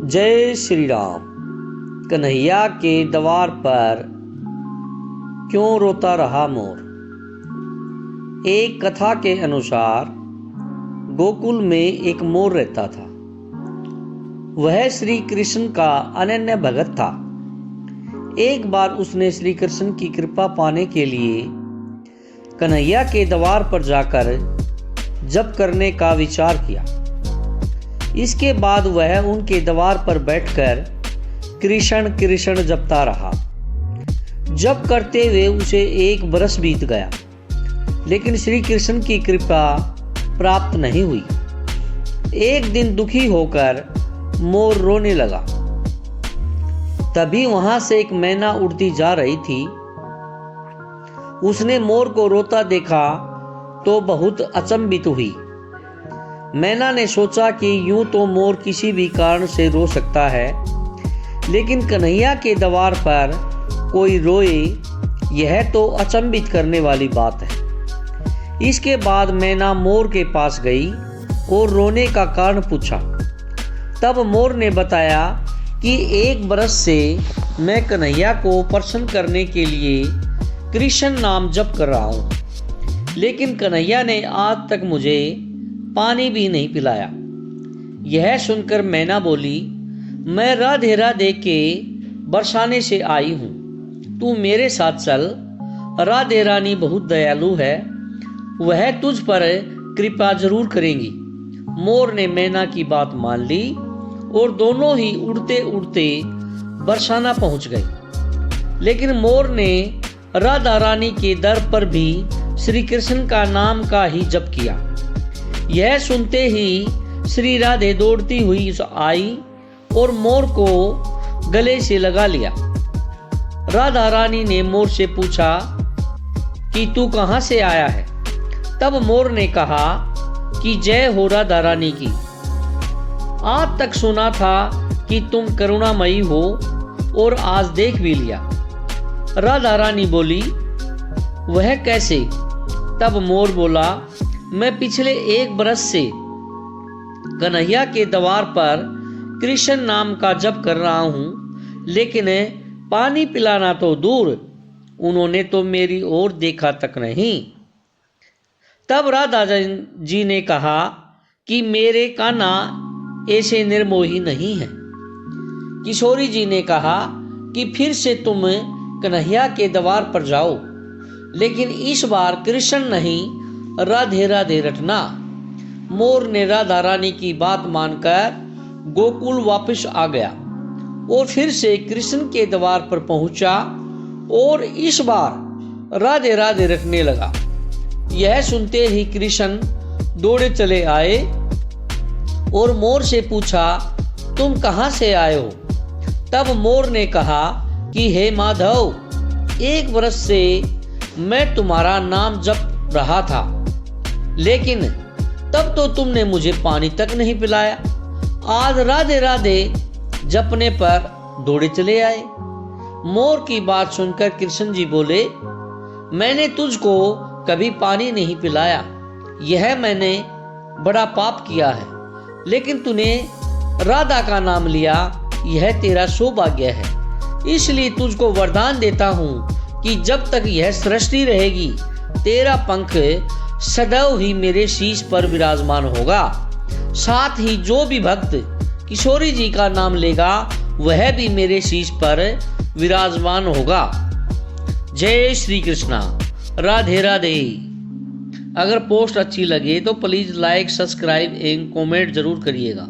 जय श्री राम। कन्हैया के द्वार पर क्यों रोता रहा मोर। एक कथा के अनुसार गोकुल में एक मोर रहता था। वह श्री कृष्ण का अनन्य भगत था। एक बार उसने श्री कृष्ण की कृपा पाने के लिए कन्हैया के द्वार पर जाकर जप करने का विचार किया। इसके बाद वह उनके द्वार पर बैठकर कृष्ण कृष्ण जपता रहा। जप करते हुए उसे 1 बरस बीत गया, लेकिन श्री कृष्ण की कृपा प्राप्त नहीं हुई। एक दिन दुखी होकर मोर रोने लगा। तभी वहां से एक मैना उड़ती जा रही थी। उसने मोर को रोता देखा तो बहुत अचंभित हुई। मैना ने सोचा कि यूं तो मोर किसी भी कारण से रो सकता है, लेकिन कन्हैया के द्वार पर कोई रोए, यह तो अचंभित करने वाली बात है। इसके बाद मैना मोर के पास गई और रोने का कारण पूछा। तब मोर ने बताया कि 1 बरस से मैं कन्हैया को प्रसन्न करने के लिए कृष्ण नाम जप कर रहा हूँ, लेकिन कन्हैया ने आज तक मुझे पानी भी नहीं पिलाया। यह सुनकर मैना बोली, मैं राधे राधे के बरसाने से आई हूँ, तू मेरे साथ चल। राधे रानी बहुत दयालु है, वह तुझ पर कृपा जरूर करेंगी। मोर ने मैना की बात मान ली और दोनों ही उड़ते उड़ते बरसाना पहुंच गए। लेकिन मोर ने राधा रानी के दर पर भी श्री कृष्ण का नाम का ही जप किया। यह सुनते ही श्री राधे दौड़ती हुई आई और मोर को गले से लगा लिया। राधा रानी ने मोर से पूछा कि तू कहां से आया है। तब मोर ने कहा कि जय हो राधा रानी की। आज तक सुना था कि तुम करुणामयी हो और आज देख भी लिया। राधा रानी बोली, वह कैसे। तब मोर बोला, मैं पिछले 1 बरस से कन्हैया के द्वार पर कृष्ण नाम का जप कर रहा हूं, लेकिन पानी पिलाना तो दूर, उन्होंने तो मेरी ओर देखा तक नहीं। तब राधा जी ने कहा कि मेरे कान्हा ऐसे निर्मोही नहीं है। किशोरी जी ने कहा कि फिर से तुम कन्हैया के द्वार पर जाओ, लेकिन इस बार कृष्ण नहीं राधे राधे रटना। मोर ने राधा रानी की बात मानकर गोकुल वापस आ गया और फिर से कृष्ण के द्वार पर पहुंचा और इस बार राधे राधे रटने लगा। यह सुनते ही कृष्ण दौड़े चले आए और मोर से पूछा, तुम कहां से आए हो। तब मोर ने कहा कि हे माधव, 1 बरस से मैं तुम्हारा नाम जप रहा था, लेकिन तब तो तुमने मुझे पानी तक नहीं पिलाया। आज राधे राधे जपने पर दौड़े चले आए। मोर की बात सुनकर कृष्ण जी बोले, मैंने तुझको कभी पानी नहीं पिलाया, यह मैंने बड़ा पाप किया है, लेकिन तूने राधा का नाम लिया, यह तेरा सौभाग्य है। इसलिए तुझको वरदान देता हूँ कि जब तक यह सृष्टि रहेगी, तेरा पंख सदैव ही मेरे शीश पर विराजमान होगा। साथ ही जो भी भक्त किशोरी जी का नाम लेगा, वह भी मेरे शीश पर विराजमान होगा। जय श्री कृष्णा। राधे राधे। अगर पोस्ट अच्छी लगे तो प्लीज़ लाइक, सब्सक्राइब एवं कमेंट जरूर करिएगा।